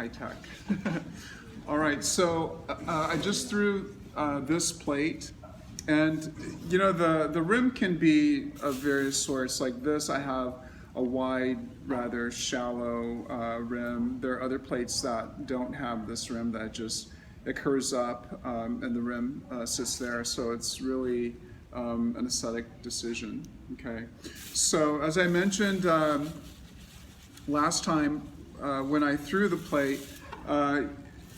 high tech. All right, so I just threw this plate, and you know the rim can be of various sorts. Like this, I have a wide, rather shallow rim. There are other plates that don't have this rim, that just it curves up and the rim sits there. So it's really an aesthetic decision. Okay, so as I mentioned last time when I threw the plate,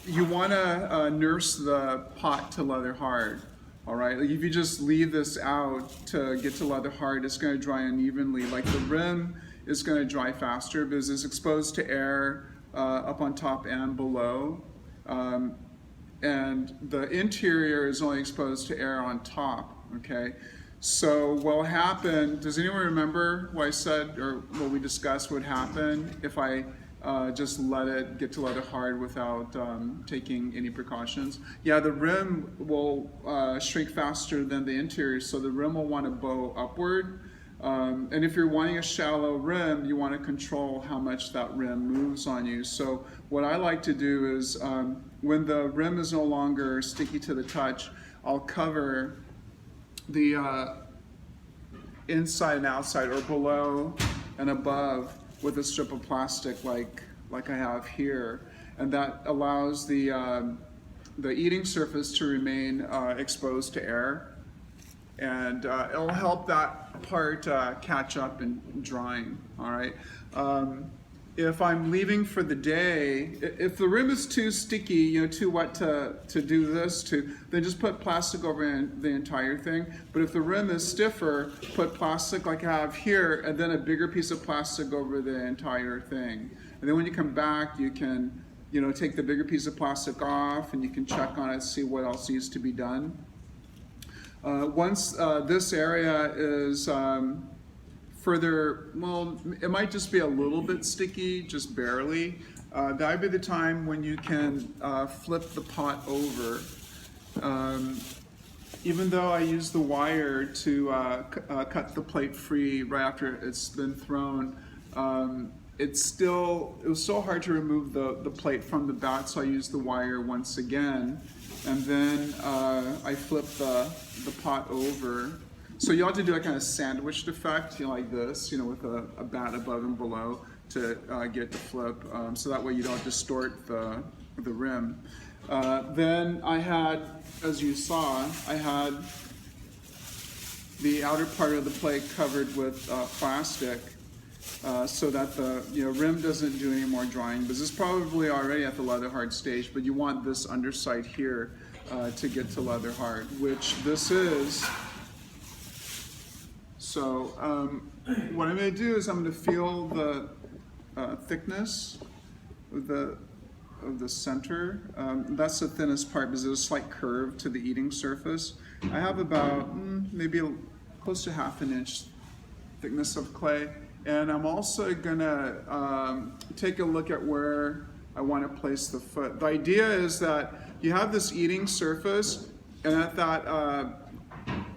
you want to nurse the pot to leather hard. All right, like if you just leave this out to get to leather hard, it's going to dry unevenly. Like the rim is going to dry faster because it's exposed to air up on top and below. And the interior is only exposed to air on top, okay? So what will happen, does anyone remember what I said or what we discussed would happen if I just let it get to leather hard without taking any precautions? Yeah, the rim will shrink faster than the interior, so the rim will want to bow upward. And if you're wanting a shallow rim, you want to control how much that rim moves on you. So what I like to do is when the rim is no longer sticky to the touch, I'll cover the inside and outside, or below and above, with a strip of plastic like I have here, and that allows the eating surface to remain exposed to air, and it'll help that part catch up and drying. All right. If I'm leaving for the day, if the rim is too sticky, you know, too wet to do this, then just put plastic over the entire thing. But if the rim is stiffer, put plastic like I have here, and then a bigger piece of plastic over the entire thing. And then when you come back, you can, you know, take the bigger piece of plastic off, and you can check on it, see what else needs to be done. Once this area is further, well, it might just be a little bit sticky, just barely. That would be the time when you can flip the pot over. Even though I use the wire to cut the plate free right after it's been thrown, it was so hard to remove the plate from the back, so I used the wire once again, and then I flip the pot over. So you have to do a kind of sandwiched effect, you know, like this, you know, with a bat above and below to get the flip, so that way you don't distort the rim. Then I had, as you saw, I had the outer part of the plate covered with plastic, so that the rim doesn't do any more drying. But this is probably already at the leather hard stage, but you want this underside here to get to leather hard, which this is. So what I'm going to do is I'm going to feel the thickness of the center. That's the thinnest part because there's a slight curve to the eating surface. I have about maybe close to ½ an inch thickness of clay. And I'm also going to take a look at where I want to place the foot. The idea is that you have this eating surface, and at that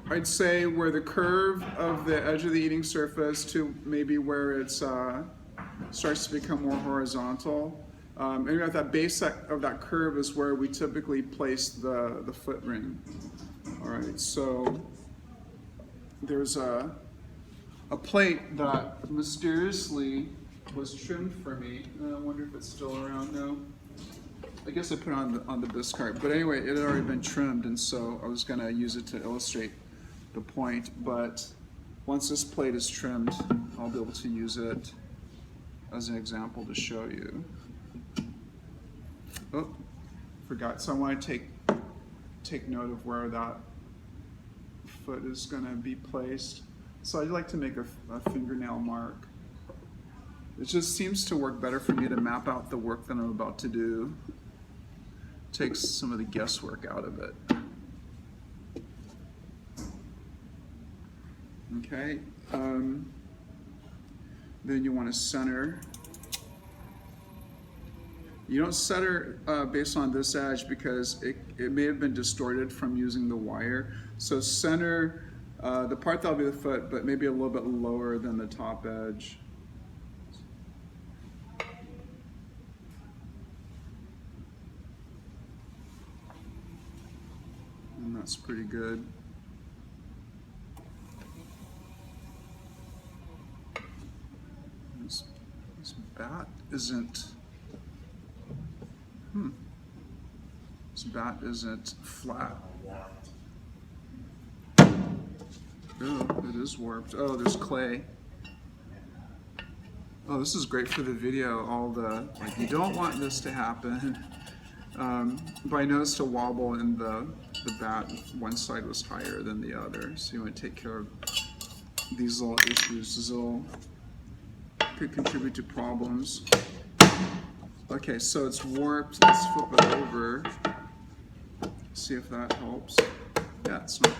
I'd say where the curve of the edge of the eating surface to maybe where it starts to become more horizontal. And at that base of that curve is where we typically place the foot ring. All right, so there's a plate that mysteriously was trimmed for me. I wonder if it's still around now. I guess I put it on the Biscart, but anyway, it had already been trimmed, and so I was going to use it to illustrate the point. But once this plate is trimmed, I'll be able to use it as an example to show you. Oh, forgot. So I want to take note of where that foot is going to be placed. So I'd like to make a fingernail mark. It just seems to work better for me to map out the work that I'm about to do. Takes some of the guesswork out of it. Okay. Then you want to center. You don't center based on this edge because it may have been distorted from using the wire. So center the part that'll be the foot, but maybe a little bit lower than the top edge. That's pretty good. This bat isn't, this bat isn't flat. Oh, it is warped. Oh, there's clay. Oh, this is great for the video. All the, like, you don't want this to happen. But I noticed a wobble in the bat. One side was higher than the other. So you want to take care of these little issues. These little could contribute to problems. Okay, so it's warped. Let's flip it over. See if that helps. Yeah, it's not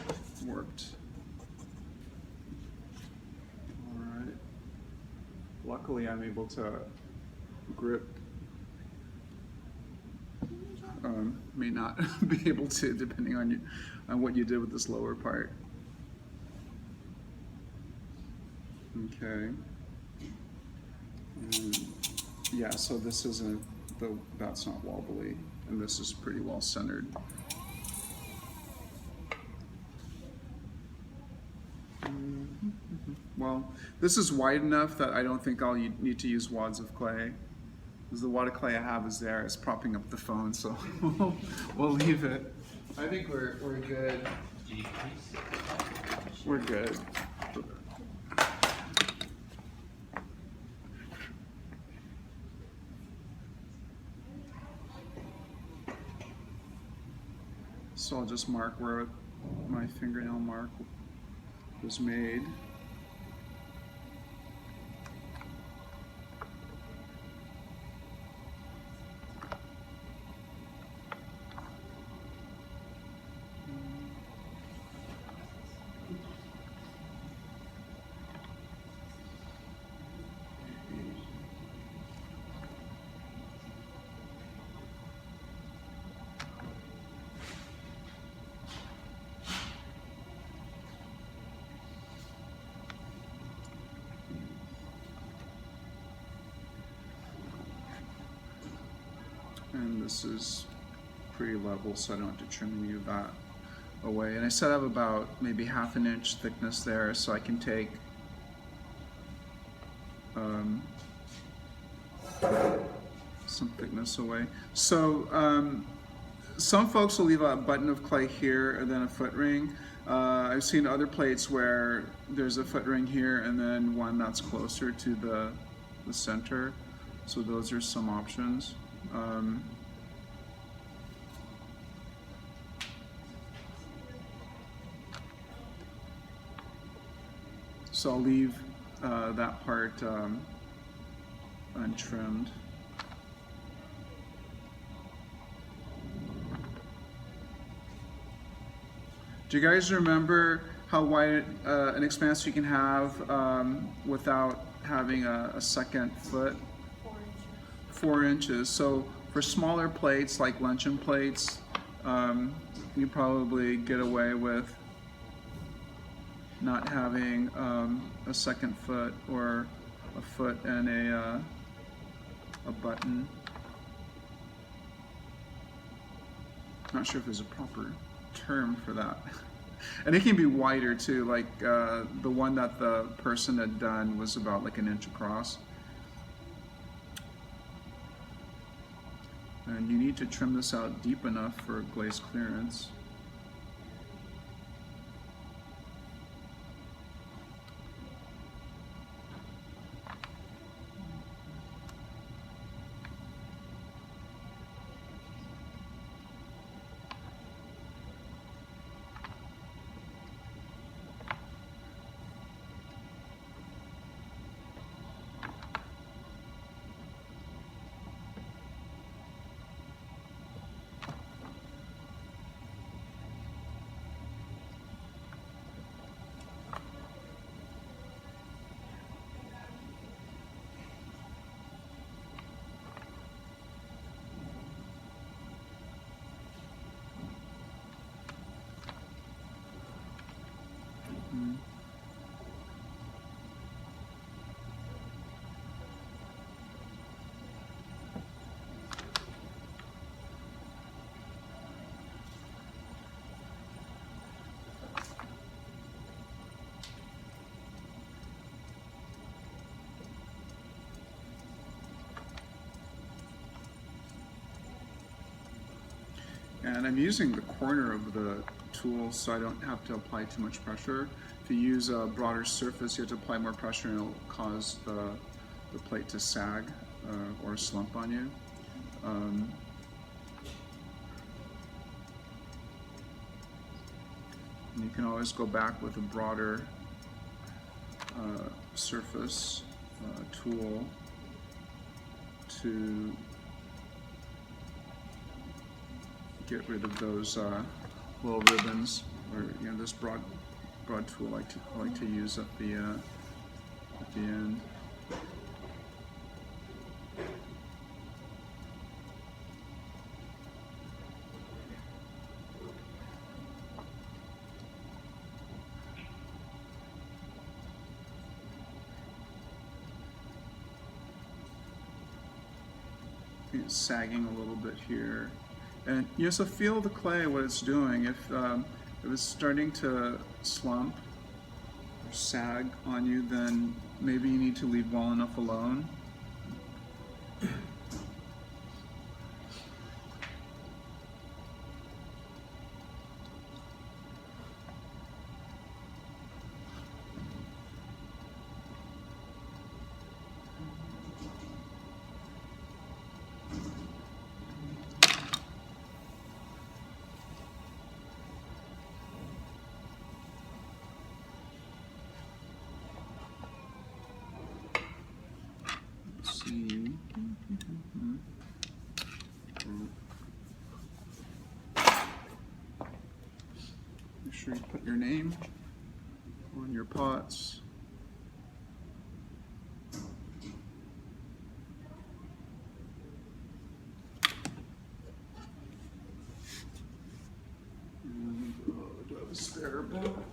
warped. Alright. Luckily I'm able to grip. May not be able to, depending on what you did with this lower part. Okay. Yeah, so this isn't, that's not wobbly, and this is pretty well centered. Well, this is wide enough that I don't think I'll need to use wads of clay. Because the wad of clay I have is there, it's propping up the phone, so we'll leave it. I think we're good. We're good. So I'll just mark where my fingernail mark was made. And this is pretty level, so I don't have to trim any of that away. And I said I have about maybe ½ an inch thickness there, so I can take some thickness away. So some folks will leave a button of clay here and then a foot ring. I've seen other plates where there's a foot ring here and then one that's closer to the center. So those are some options. So I'll leave that part untrimmed. Do you guys remember how wide an expanse you can have without having a second foot? 4 inches. So for smaller plates like luncheon plates, you probably get away with not having a second foot or a foot and a button. Not sure if there's a proper term for that. And it can be wider too, like the one that the person had done was about like 1 inch across. And you need to trim this out deep enough for glaze clearance. And I'm using the corner of the tool so I don't have to apply too much pressure. If you use a broader surface, you have to apply more pressure and it'll cause the plate to sag or slump on you. And you can always go back with a broader surface tool to get rid of those little ribbons, or this broad tool I like to use at the end. It's sagging a little bit here. And so feel the clay, what it's doing. If it's starting to slump or sag on you, then maybe you need to leave well enough alone. Make sure you put your name on your pots. And do I have a spare pot?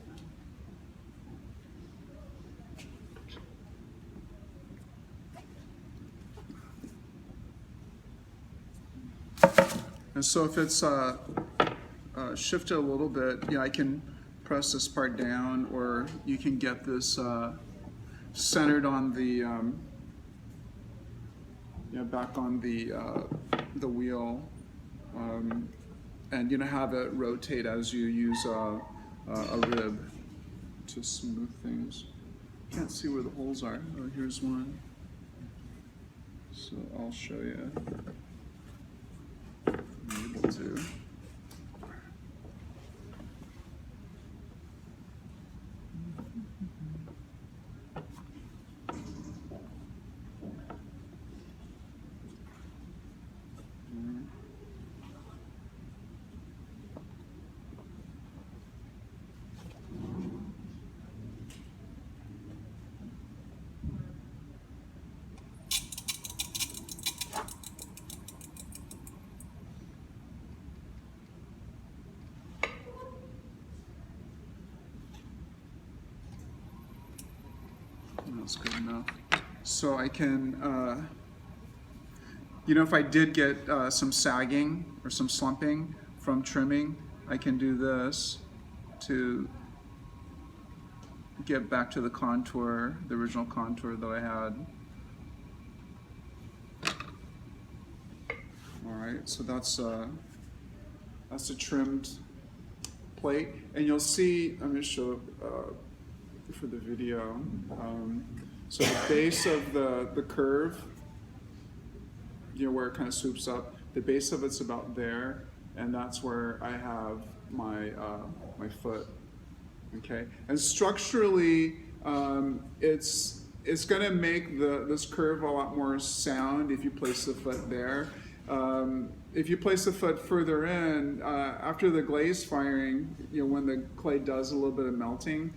And so if it's shifted a little bit, I can press this part down, or you can get this centered on the back on the wheel, and have it rotate as you use a rib to smooth things. Can't see where the holes are. Oh, here's one. So I'll show you. I'm able to. That's good enough. So I can, if I did get some sagging or some slumping from trimming, I can do this to get back to the contour, the original contour that I had. All right, so that's a trimmed plate, and you'll see. I'm going to show for the video. So the base of the curve, where it kind of swoops up, the base of it's about there, and that's where I have my my foot. Okay, and structurally, it's going to make this curve a lot more sound if you place the foot there. If you place the foot further in, after the glaze firing, when the clay does a little bit of melting,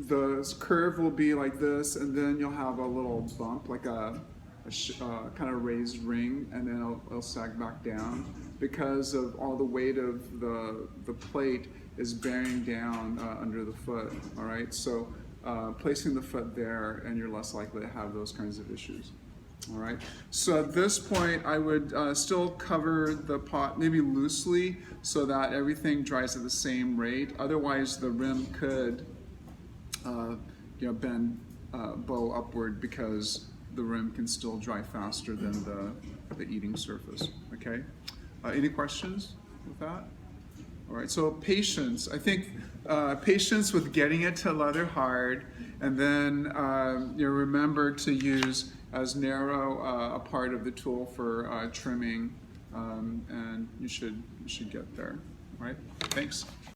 the curve will be like this, and then you'll have a little bump, like a kind of raised ring, and then it'll sag back down because of all the weight of the plate is bearing down under the foot. All right, so placing the foot there, and you're less likely to have those kinds of issues. All right, so at this point I would still cover the pot maybe loosely so that everything dries at the same rate. Otherwise the rim could bend, bow upward, because the rim can still dry faster than the eating surface. Okay, Any questions with that? All right, so patience. I think patience with getting it to leather hard, and then remember to use as narrow a part of the tool for trimming, and you should get there. All right, thanks.